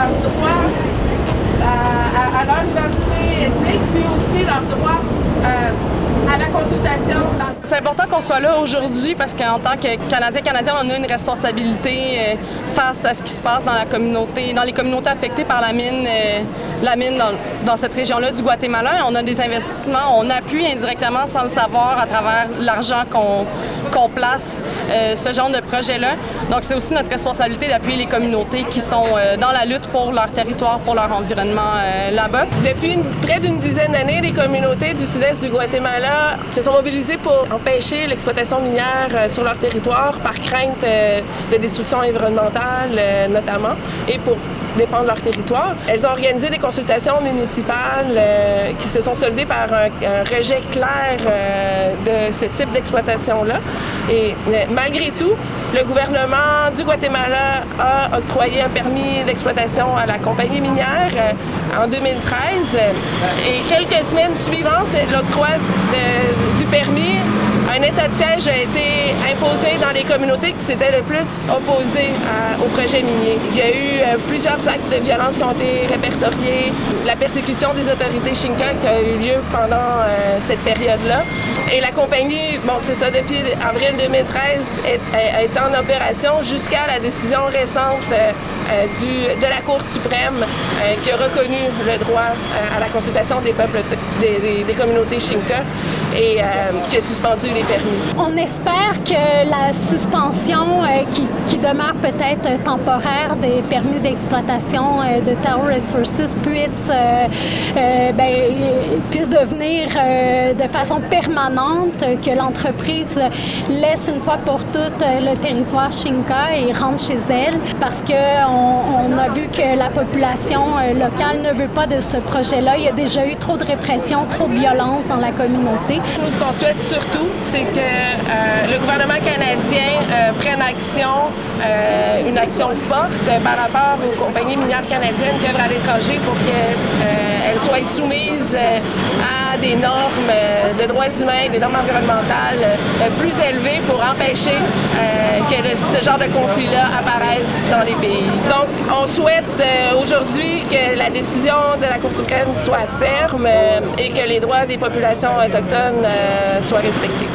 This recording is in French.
leur droit à leur identité ethnique, puis aussi leur droit à la consultation. C'est important qu'on soit là aujourd'hui parce qu'en tant que Canadiens, on a une responsabilité face à ce qui se passe dans la communauté, dans les communautés affectées par la mine dans cette région-là du Guatemala. On a des investissements, on appuie indirectement sans le savoir à travers l'argent qu'on place ce genre de projet-là. Donc c'est aussi notre responsabilité d'appuyer les communautés qui sont dans la lutte pour leur territoire, pour leur environnement là-bas. Depuis près d'une dizaine d'années, les communautés du sud-est du Guatemala se sont mobilisées pour empêcher l'exploitation minière sur leur territoire par crainte de destruction environnementale notamment et pour défendre leur territoire. Elles ont organisé des consultations municipales qui se sont soldées par un rejet clair de ce type d'exploitation-là. Et malgré tout, le gouvernement du Guatemala a octroyé un permis d'exploitation à la compagnie minière en 2013. Et quelques semaines suivantes, l'octroi du permis, un état de siège a été imposé dans les communautés qui s'étaient le plus opposées au projet minier. Il y a eu plusieurs actes de violence qui ont été répertoriés, la persécution des autorités Xinca qui a eu lieu pendant cette période-là. Et la compagnie, bon, c'est ça, depuis avril 2013, a été en opération jusqu'à la décision récente de la Cour suprême qui a reconnu le droit à la consultation des peuples, des communautés Xinca et qui a suspendu les permis. On espère que la suspension qui demeure peut-être temporaire des permis d'exploitation de Tahoe Resources puisse devenir de façon permanente, que l'entreprise laisse une fois pour toutes le territoire Xinca et rentre chez elle, parce qu'on a vu que la population locale ne veut pas de ce projet-là. Il y a déjà eu trop de répression, trop de violence dans la communauté. Nous, ce qu'on souhaite surtout, c'est que le gouvernement canadien prenne action, une action forte par rapport aux compagnies minières canadiennes qui œuvrent à l'étranger pour qu'elles soient soumises à des normes de droits humains, des normes environnementales plus élevées pour empêcher que ce genre de conflit-là apparaisse dans les pays. Donc, on souhaite aujourd'hui que la décision de la Cour suprême soit ferme et que les droits des populations autochtones soient respectés.